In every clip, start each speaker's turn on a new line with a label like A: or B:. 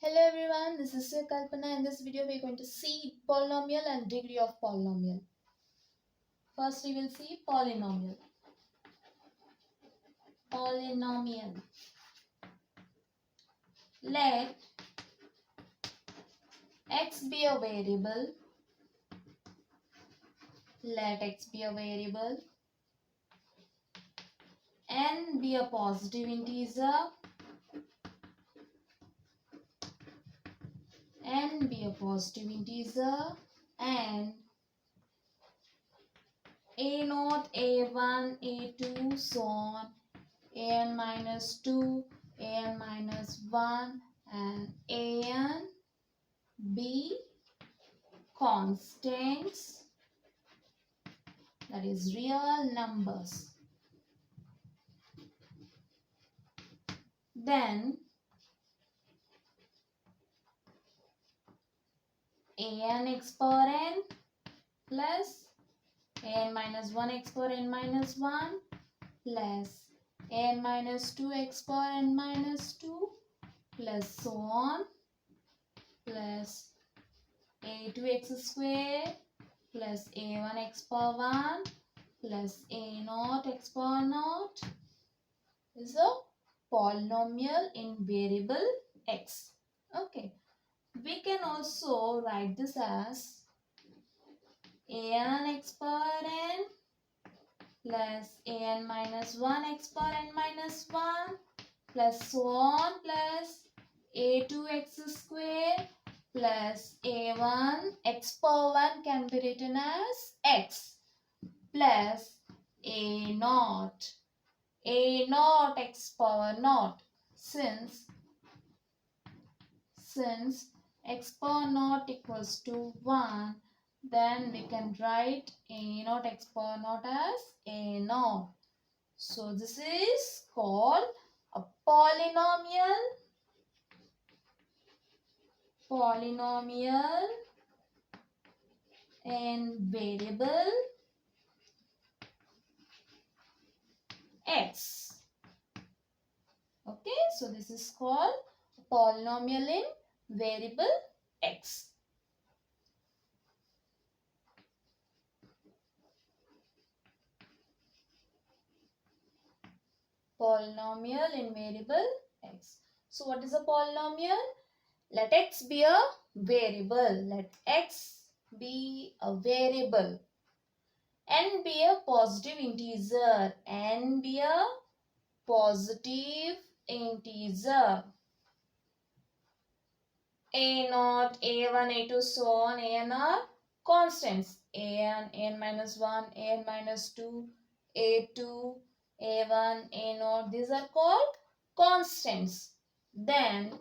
A: Hello everyone, this is Sir Kalpana. In this video we are going to see polynomial and degree of polynomial. First we will see polynomial. Polynomial. Let x be a variable. Let x be a variable. N be a positive integer. N be a positive integer. And a0, a1, a2, so on, an minus 2, an minus 1, and an be constants, that is real numbers. Then an x power n plus an minus 1 x power n minus 1 plus an minus 2 x power n minus 2 plus so on plus a2x square plus a1 x power 1 plus a0 x power 0 is a polynomial in variable x. Okay. We can also write this as an x power n plus an minus 1 x power n minus 1 plus so on plus a2x square plus a1 x power 1 can be written as x plus a0 x power 0 since x power 0 equals to 1, then we can write a0 x power 0 as a0. So this is called a polynomial in variable x. Okay, so this is called polynomial in variable x. Polynomial in variable x. So what is a polynomial? Let x be a variable. Let x be a variable. N be a positive integer. N be a positive integer. a0, a1, a2, so on, an are constants. an minus 1, an minus 2, a2, a1, a0, these are called constants. Then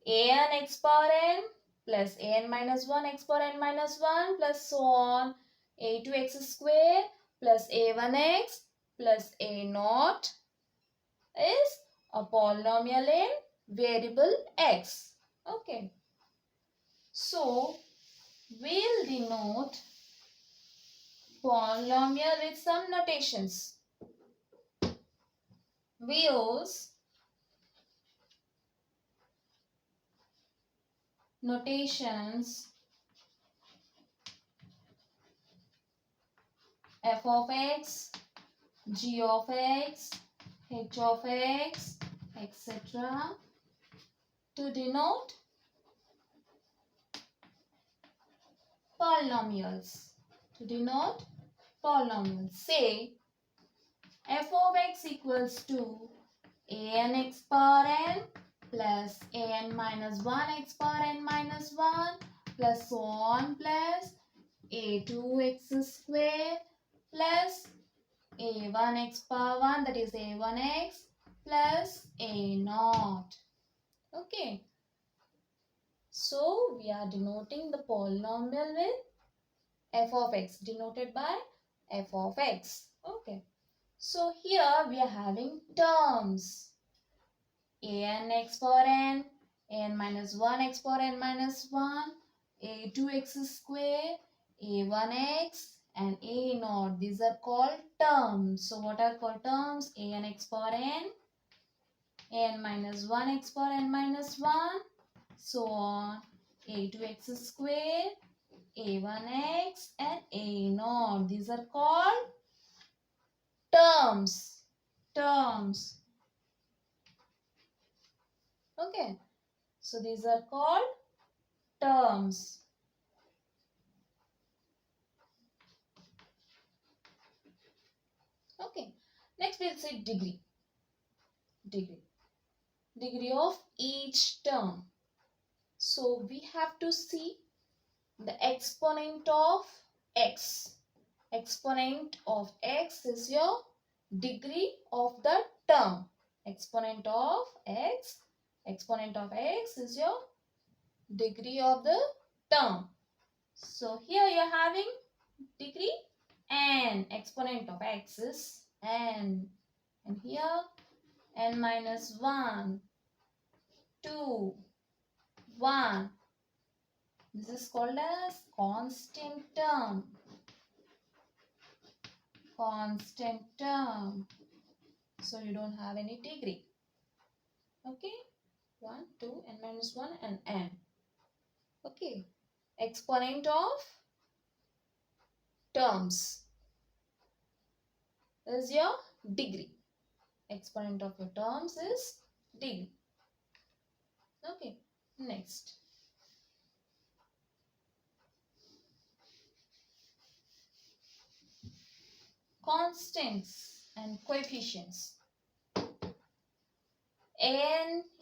A: an x power n plus an minus 1 x power n minus 1 plus so on, a2x square plus a1x plus a0 is a polynomial in variable x. Okay. So, we'll denote polynomial with some notations. We use notations f of x, g of x, h of x, etc. to denote polynomials. Say f of x equals to an x power n plus an minus 1 x power n minus 1 plus so on plus a2x square plus a1 x power 1, that is a1x plus a0. Okay. So we are denoting the polynomial with f of x, denoted by f of x. Okay. So here we are having terms. an x power n, an minus 1 x power n minus 1, a2x square, a1x and a0. These are called terms. So what are called terms? An x power n, an minus 1 x power n minus 1, so on. A2x square, A1x and A0. These are called terms. Terms. Okay. So these are called terms. Okay. Next we'll see degree. Degree. Degree of each term. So we have to see the exponent of x. Exponent of x is your degree of the term. Exponent of x. Exponent of x is your degree of the term. So here you are having degree n. Exponent of x is n. And here n minus 1, 2, 1. This is called as constant term. Constant term. So you don't have any degree. Okay. 1, 2, n minus 1 and n. Okay. Exponent of terms is your degree. Exponent of your terms is degree. Okay. Next. Constants and coefficients.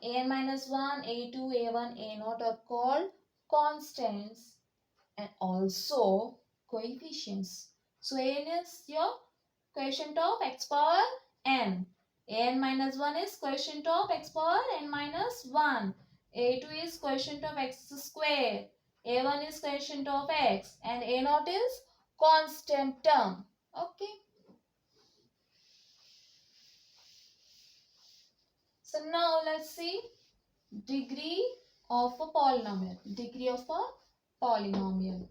A: an minus 1, a2, a1, a0 are called constants and also coefficients. So n is your quotient of x power n. An minus 1 is quotient of x power n minus 1. A2 is quotient of x square. A1 is quotient of x and a0 is constant term. Okay. So now let's see degree of a polynomial. Degree of a polynomial.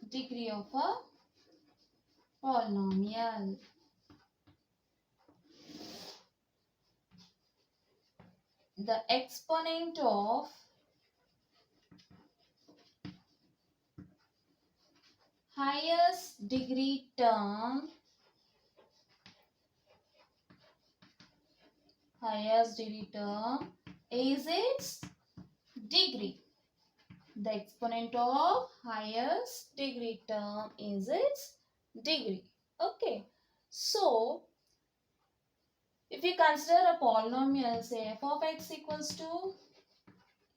A: Degree of a polynomial. The exponent of highest degree term is its degree. The exponent of highest degree term is its degree. Okay. So, if we consider a polynomial, say f of x equals to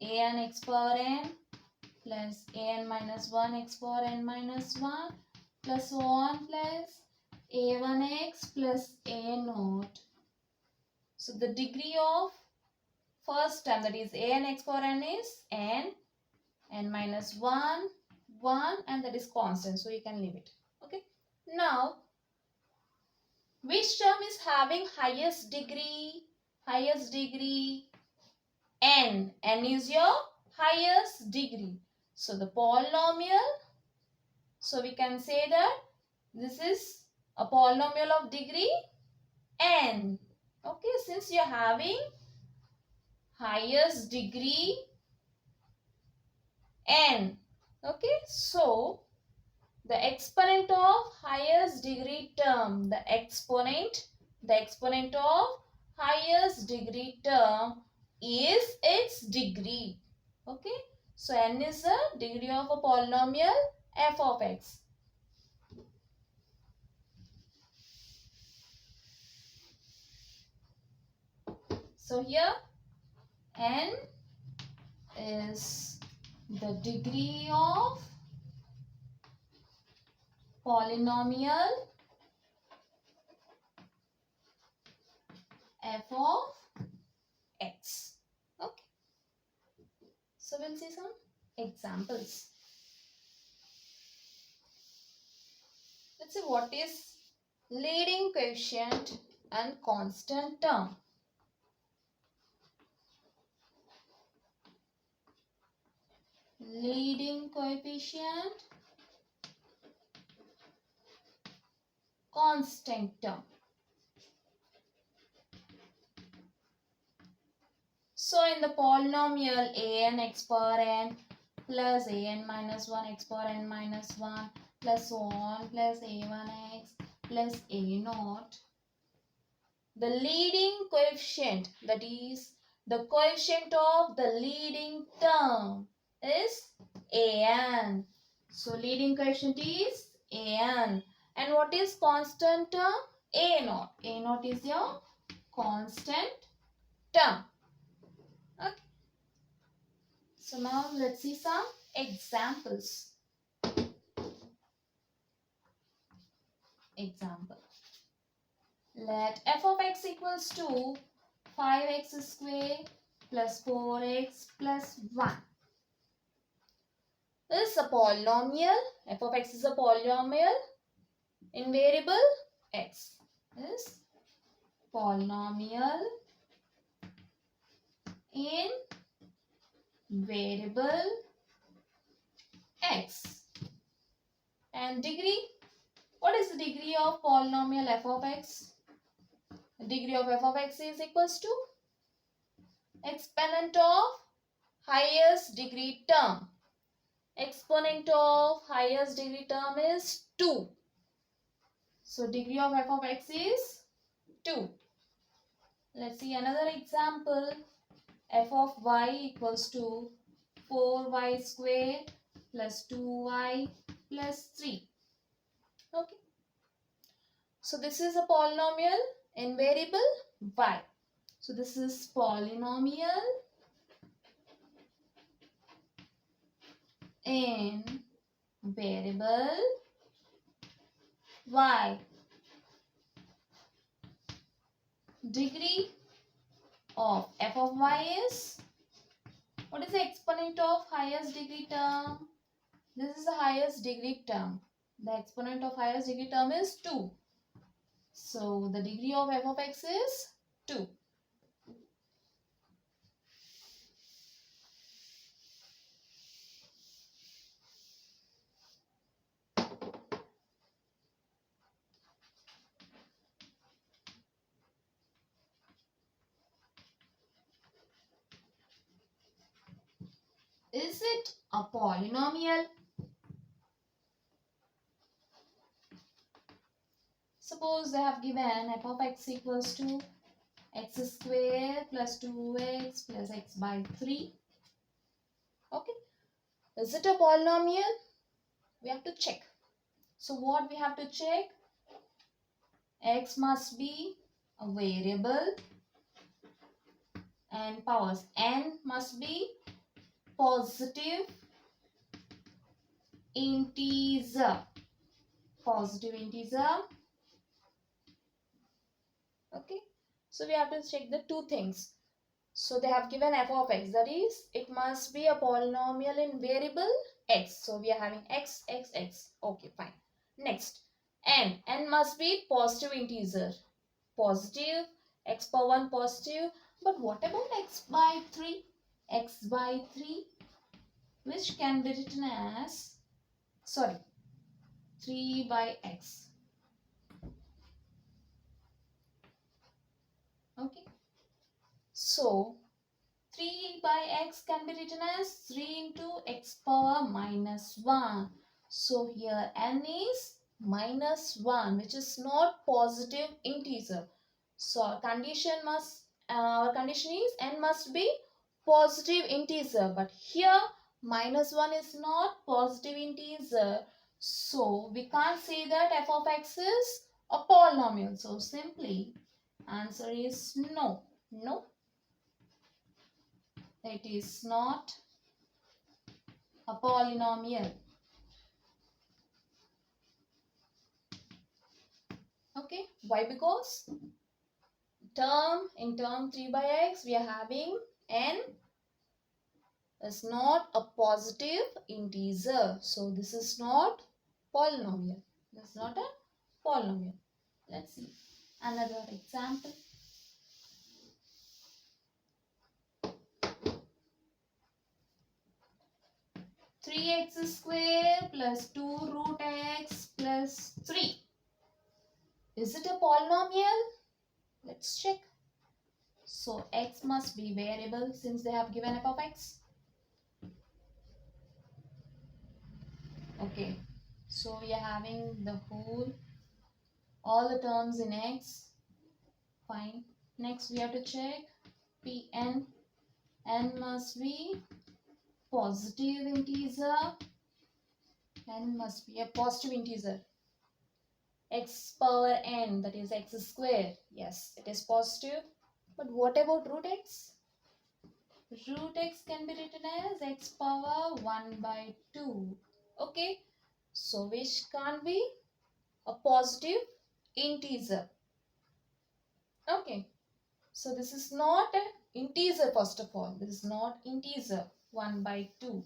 A: an x power n plus an minus 1 x power n minus 1 plus so on plus a1x plus a0. So the degree of first term, that is an x power n, is n minus 1, 1, and that is constant. So you can leave it. Okay. Now, which term is having highest degree? Highest degree n. N is your highest degree. So the polynomial, so we can say that this is a polynomial of degree n. Okay, since you are having highest degree n. Okay, so the exponent of highest degree term, the exponent of highest degree term is its degree. Okay, so n is the degree of a polynomial f of x. So here n is the degree of polynomial f of x. Okay. So we'll see some examples. Let's see what is leading coefficient and constant term. Leading coefficient constant term. So in the polynomial an x power n plus an minus 1 x power n minus 1 plus so on plus a1x plus a naught, the leading coefficient, that is the coefficient of the leading term, is an. So leading coefficient is an. And what is constant term? A naught. A naught is your constant term. Okay. So now let's see some examples. Example. Let f of x equals to 5x square plus 4x plus 1. This is a polynomial. F of x is a polynomial in variable x. Is polynomial in variable x. And degree. What is the degree of polynomial f of x? The degree of f of x is equals to exponent of highest degree term. Exponent of highest degree term is 2. So degree of f of x is 2. Let's see another example. F of y equals to 4y square plus 2y plus 3. Okay. So this is a polynomial in variable y. So this is polynomial in variable y. Degree of f of y is, what is the exponent of highest degree term? This is the highest degree term. The exponent of highest degree term is 2. So the degree of f of x is 2. Is it a polynomial? Suppose they have given f of x equals to x square plus 2x plus x by 3. Okay. Is it a polynomial? We have to check. So what we have to check? X must be a variable and powers. N must be positive integer. Positive integer. Okay. So we have to check the two things. So they have given f of x, that is it must be a polynomial in variable x. So we are having x, x, x. Okay, fine. Next, n must be positive integer. Positive, x power 1 positive. But what about x by 3? X by 3, which can be written as, 3 by x. Okay. So 3 by x can be written as 3 into x power minus 1. So here n is minus 1, which is not positive integer. So our condition is n must be positive integer. But here minus 1 is not positive integer. So we can't say that f of x is a polynomial. So simply answer is no. No. It is not a polynomial. Okay. Why? Because in term 3 by x we are having n is not a positive integer. So this is not polynomial. This is not a polynomial. Let's see another example. 3x square plus 2 root x plus 3. Is it a polynomial? Let's check. So x must be variable since they have given f of x. Okay. So we are having the whole, all the terms in x. Fine. Next we have to check Pn. N must be positive integer. N must be a positive integer. X power n, that is x square. Yes, it is positive. But what about root x? Root x can be written as x power 1 by 2. Okay, so which can't be a positive integer. Okay, so this is not an integer first of all. This is not integer 1 by 2.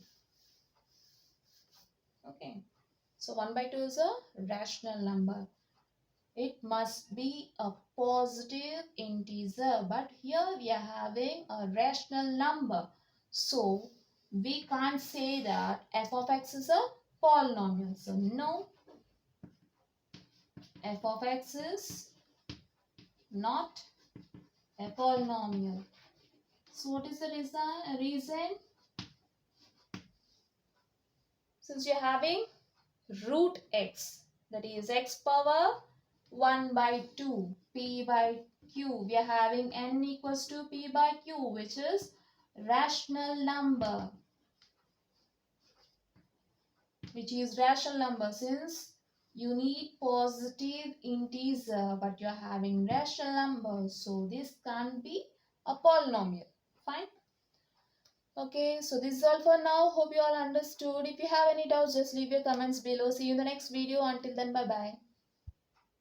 A: Okay, so 1 by 2 is a rational number. It must be a positive integer, but here we are having a rational number. So we can't say that f of x is a polynomial. So no, f of x is not a polynomial. So what is the reason? Since you're having root x, that is x power 1 by 2, p by q. We are having n equals to p by q, which is rational number. Which is rational number since you need positive integer, but you're having rational number. So this can't be a polynomial. Fine. Okay, so this is all for now. Hope you all understood. If you have any doubts, just leave your comments below. See you in the next video. Until then, bye-bye.